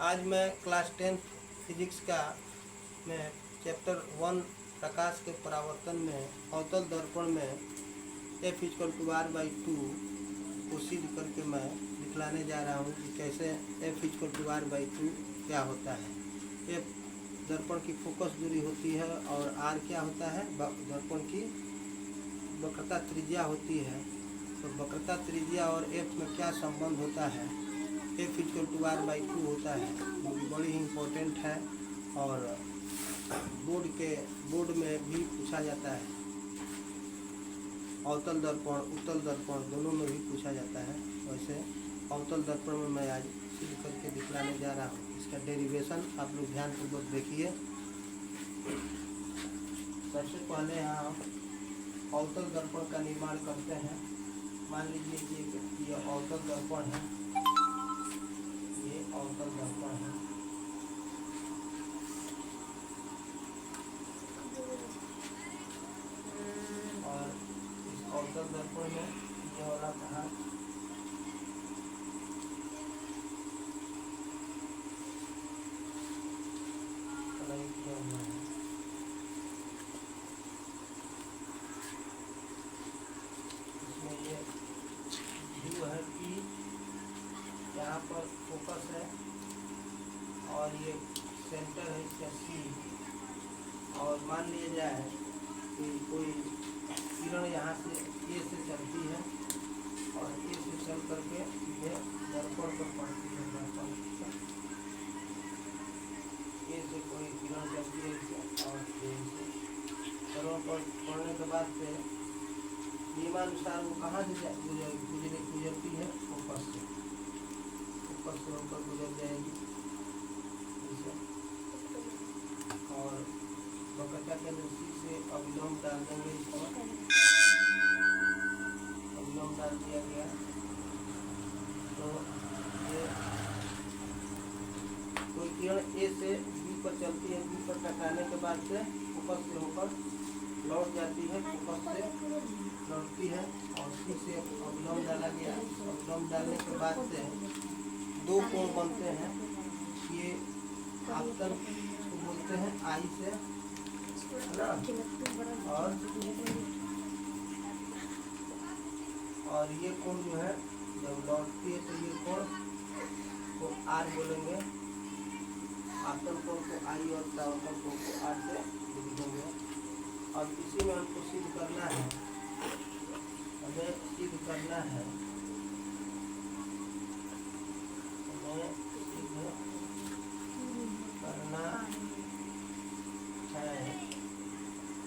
आज मैं class 10 physics का मैं चैप्टर 1 प्रकाश के परावर्तन में अवतल दर्पण में F = r/2 को सिद्ध करके मैं दिखलाने जा रहा हूँ कि कैसे F = r/2 क्या होता है। F दर्पण की फोकस दूरी होती है और R क्या होता है, दर्पण की वक्रता त्रिज्या होती है। तो वक्रता त्रिज्या और F में क्या संबंध होता है, F = r/2 होता है, जो कि बड़ी ही इम्पोर्टेंट है और बोर्ड में भी पूछा जाता है। अवतल दर्पण, उत्तल दर्पण दोनों में भी पूछा जाता है। वैसे अवतल दर्पण में मैं आज सिद्ध करके दिखलाने जा रहा हूँ। इसका डेरिवेशन आप लोग ध्यानपूर्वक देखिए। सबसे पहले हम अवतल दर्पण का निर्माण करते हैं। मान लीजिए कि ये अवतल दर्पण है, ये अवतल दर्पण है। और इस अवतल दर्पण में ये वाला कहा किया हुआ है। इसमें ये व्यू है कि यहाँ पर फोकस है और ये सेंटर है इसका C। और मान लिया जाए कि कोई किरण यहाँ से A से चलती है और A से चल करके ये दर्पण पर पड़ती है। दर्पण A से कोई किरण चलती है इसे और A से दर्पण पर पड़ने के बाद से नियमानुसार वो कहाँ से गुजरती है, फोकस से होकर गुजर जाएगी इसे। और वक्रता केंद्र C से अभिलंब डाल देंगे, इसको अभिलंब डाल दिया गया। तो ये कोई किरण A से B पर चलती है, B पर टकराने के बाद से फोकस से होकर लौट जाती है, फोकस से लौटती है और C से अभिलंब डाला गया। अभिलंब डालने के बाद से दो कोण बनते हैं। ये आपतन को बोलते हैं I से, है ना, और ये कोण जो है जब लौटती है तो ये कोण को R बोलेंगे। आपतन कोण को I और परावर्तन कोण को R से लिखेंगे। और इसी में हमको सिद्ध करना है, हमें सिद्ध करना है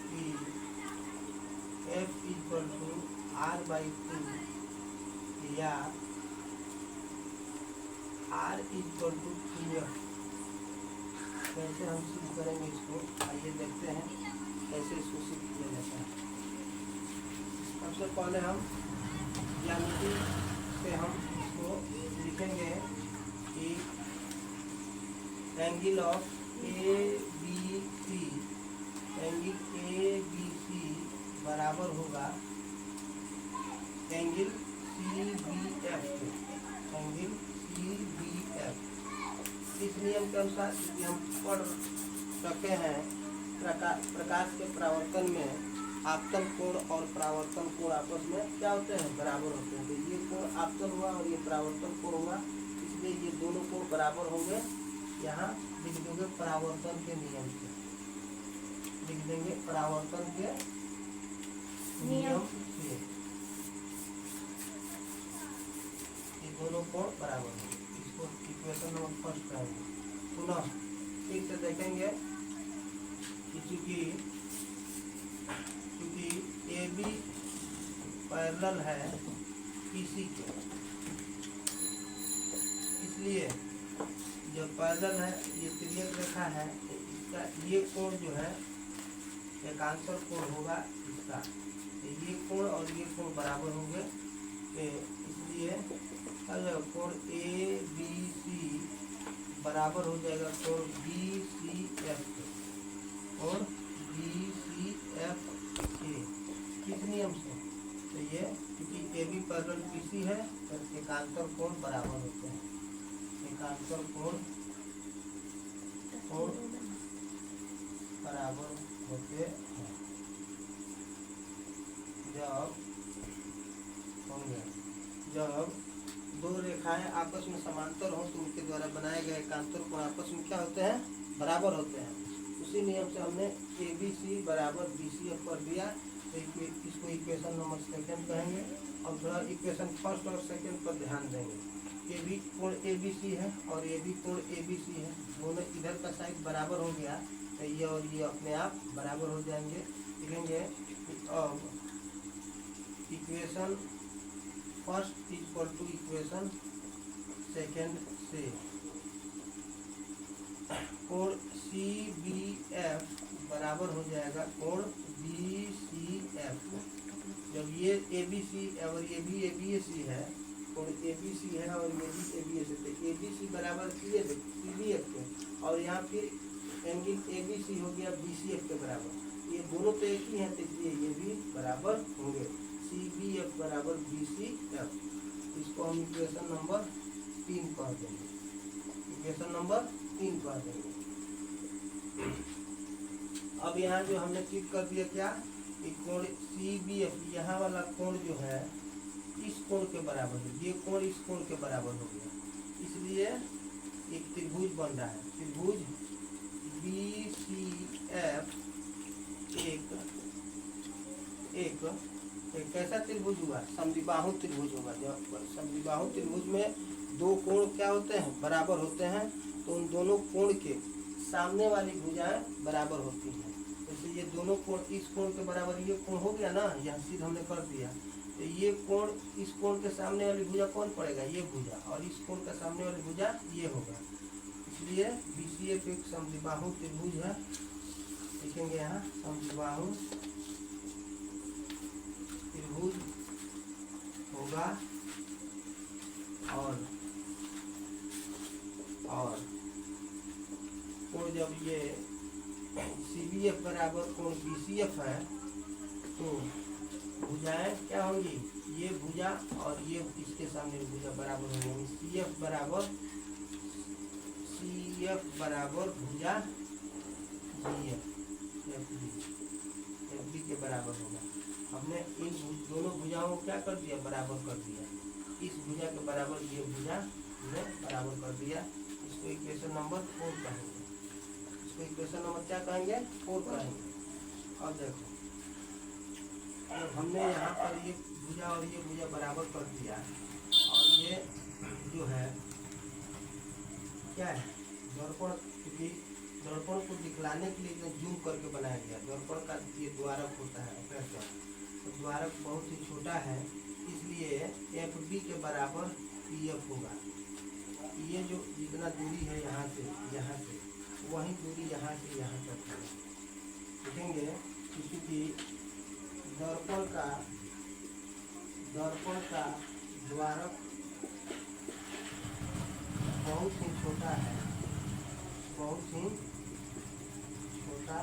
कि F = r/2 या R = 2F। कैसे हम सिद्ध करेंगे इसको, आइए देखते हैं कैसे इसको सिद्ध किया जाता है। सबसे पहले हम ज्यामिति से हम इसको लिखेंगे कि angle of ABC, angle ABC बराबर होगा एंगल CBF के, एंगल CBF। इस नियम के अनुसार कि हम पढ़ सके हैं प्रकाश के परावर्तन में आपतन कोण और परावर्तन कोण आपस में क्या होते हैं, बराबर होते हैं। तो ये कोण आपतन हुआ और ये परावर्तन कोण हुआ, इसलिए ये दोनों कोण बराबर होंगे। यहाँ लिख देंगे परावर्तन के नियम से, लिख देंगे परावर्तन के नियम से ये दोनों कोण बराबर होंगे। इसको इक्वेशन नंबर फर्स्ट करेंगे। पुनः ठीक से देखेंगे कि चूंकि AB पैरेलल है PC के, इसलिए जब पैरेलल है, ये तिर्यक रेखा है, तो इसका ये कोण जो है एकांतर कोण होगा इसका। तो ये कोण और ये कोण बराबर होंगे, इसलिए कोण ABC बराबर हो जाएगा कोण BCF और BCF के। किस नियम से, तो ये क्योंकि AB पैरेलल PC है तो एकांतर कोण बराबर होते हैं। एकांतर कोण कोण बराबर होते हैं जब होंगे जब दो रेखाएं आपस में समांतर हो तो उनके द्वारा बनाए गए एकांतर कोण आपस में क्या होते हैं, बराबर होते हैं। उसी नियम से हमने ए बी सी बराबर बी सी एफ कर दिया, तो इसको इक्वेशन नंबर सेकंड कहेंगे। और थोड़ा इक्वेशन फर्स्ट और सेकंड पर ध्यान देंगे। ये भी कोण ए बी सी है और ये भी कोण ए बी सी है, दोनों इधर का साइड बराबर हो गया तो ये और ये अपने आप बराबर हो जाएंगे। लिखेंगे अब equation first equal to equation second से कोण सी बी एफ बराबर हो जाएगा कोण बी सी एफ। जब ये ए बी सी और ये भी ए बी सी है, कोण ए बी सी है और ये भी ए बी सी, तो ए बी सी बराबर सी बी एफ के, और यहाँ फिर एंगल ए बी सी हो गया बी सी एफ के बराबर। ये दोनों तो एक ही हैं तो इसलिए ये भी बराबर होंगे, सी बी एफ बराबर बी सी एफ। इसको हम इक्वेशन नंबर 3 कह देंगे, इक्वेशन नंबर 3 कह देंगे। अब यहाँ जो हमने ठीक कर दिया क्या, कोण सी बी एफ, यहाँ वाला कोण जो है इस कोण के बराबर है, ये कोण इस कोण के बराबर हो गया, इसलिए एक त्रिभुज बन रहा है। त्रिभुज बी सी एफ एक कैसा त्रिभुज हुआ, समद्विबाहु त्रिभुज होगा। जब समद्विबाहु त्रिभुज में दो कोण क्या होते हैं, बराबर होते हैं, तो उन दोनों कोण के सामने वाली भुजाएं बराबर होती हैं। जैसे ये दोनों कोण इस कोण के बराबर ये कोण हो गया ना, यहाँ सिद्ध हमने कर दिया, तो ये कोण इस कोण के सामने वाली भुजा कौन पड़ेगा, ये भुजा, और इस कोण का सामने वाली भुजा ये होगा। इसलिए बीसीएफ एक समद्विबाहु त्रिभुज है। लिखेंगे यहाँ समद्विबाहु त्रिभुज होगा, और कोण जब ये CBF बराबर कोण BCF है तो भुजाएं क्या होंगी, ये भुजा और ये इसके सामने भुजा बराबर होंगी। CF बराबर भुजा FB के बराबर होगा। हमने इन दोनों भुजाओं को क्या कर दिया, बराबर कर दिया। इस भुजा के बराबर ये भुजा ने बराबर कर दिया। इसको इक्वेशन नंबर 4 कहेंगे। इसको इक्वेशन नंबर क्या कहेंगे, 4 कहेंगे। अब देखो, हमने यहाँ पर ये भुजा और ये भुजा बराबर कर दिया, और ये जो है क्या है, दर्पण, क्योंकि दर्पण को दिखलाने के लिए जूम करके बनाया गया। दर्पण का ये द्वारक होता है, तो द्वारक बहुत ही छोटा है, इसलिए FB के बराबर PF होगा। ये जो जितना दूरी है यहाँ से वही दूरी यहाँ से यहाँ तक है। देखेंगे क्योंकि दर्पण का द्वारक बहुत ही छोटा है, बहुत ही छोटा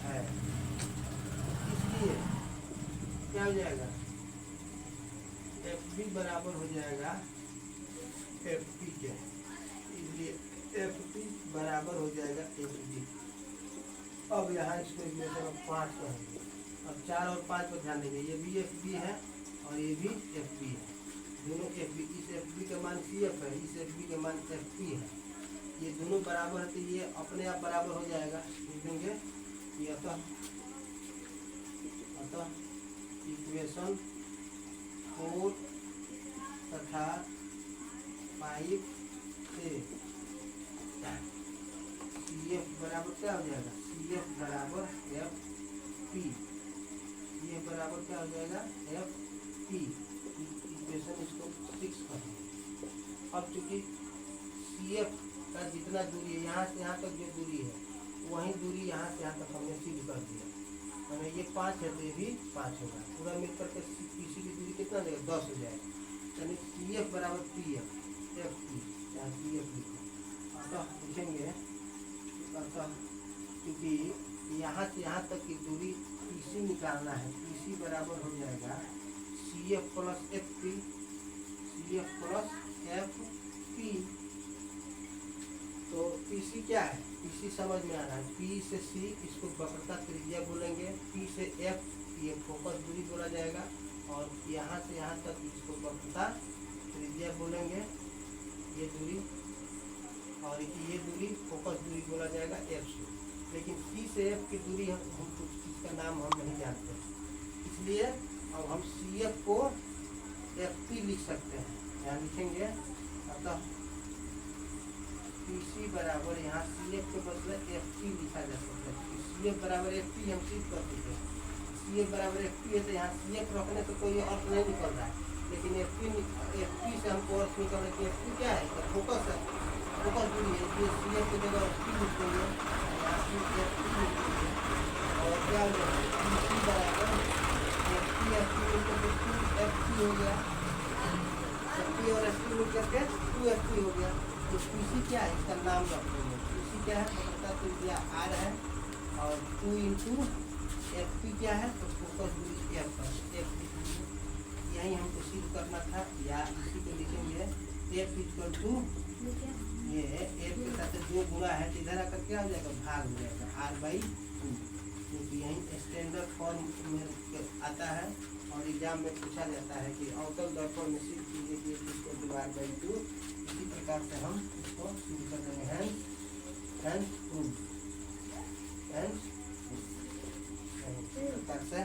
है, इसलिए क्या हो जाएगा, FB बराबर हो जाएगा FP के, इसलिए FP बराबर हो जाएगा FB। अब यहाँ इसको इक्वेशन 5 कहेंगे। अब 4 और 5 पर ध्यान देंगे, ये भी FB है और ये भी FB है, दोनों FB, इस FB का मान CF है, इस FB का मान FP है, ये दोनों बराबर है तो ये अपने आप बराबर हो जाएगा। लिखेंगे ये अतः इक्वेशन 4 तथा 5 से CF बराबर क्या हो जाएगा, CF बराबर FP, ये बराबर क्या हो जाएगा, FP। इक्वेशन इसको 6 करेंगे। अब चूंकि CF का जितना दूरी है, यहाँ से यहाँ तक जो दूरी है वही दूरी यहाँ से यहाँ तक हमने सिद्ध कर दिया, हमें ये 5 है तो ये भी 5 होगा, पूरा मिलकर के PC की दूरी कितना देगा, 10 हो जाएगा। यानी CF बराबर PF, FP, यहाँ CF लिखो। अतः लिखेंगे, अतः क्योंकि यहाँ से यहाँ तक की दूरी PC निकालना है, PC बराबर हो जाएगा CF plus FP, CF plus FP। तो क्या है? पीसी समझ में आ रहा है। पी से सी इसको वक्रता त्रिज्या बोलेंगे। पी से एफ ये फोकस दूरी बोला जाएगा, और यहाँ से यहाँ तक इसको वक्रता त्रिज्या बोलेंगे, ये दूरी, और ये दूरी फोकस दूरी बोला जाएगा एफ से। लेकिन सी से एफ की दूरी हम कुछ चीज़ का नाम हम नहीं जानते, इसलिए अब हम सी एफ को एफ पी लिख सकते हैं। यहाँ लिखेंगे, अतः पी सी बराबर, यहाँ सी एफ के बदले एफ पी लिखा जा सकता है। सी एफ बराबर एफ पी हम सिद्ध कर चुके हैं। सी एफ बराबर एफ पी है, तो यहाँ सी एफ रखने से कोई अर्थ नहीं निकल रहा है, लेकिन एफ पी से हमको अर्थ निकल रहा है कि एफ पी क्या है? तो फोकस है, फोकस दूरी है, इसलिए सी एफ की जगह एफ पी लिख देंगे, यहाँ सी एफ पी लिख देंगे, और क्या हो जाएगा? पी सी बराबर एफ पी एफ पी हो गया, एफ पी और एफ पी मिल करके 2FP हो गया। तो पीसी क्या है? इसका नाम रख देंगे। पीसी क्या है? वक्रता त्रिज्या आर है, और 2 इंटू एफ क्या है? तो फोकस दूरी एफ है, एफ यही हमको सिद्ध करना था, या इसी को लिखेंगे एफ इक्वल टू, ये एफ के साथ जो गुणा है तो इधर आकर क्या हो जाएगा? भाग हो जाएगा R/2, क्योंकि यही स्टैंडर्ड फॉर्म में आता है, और एग्जाम में पूछा जाता है कि अवतल दर्पण में सिद्ध कीजिए कि R/2। इसी प्रकार से हम इसको सिद्ध कर देंगे, हैंस प्रूफ, इसी प्रकार से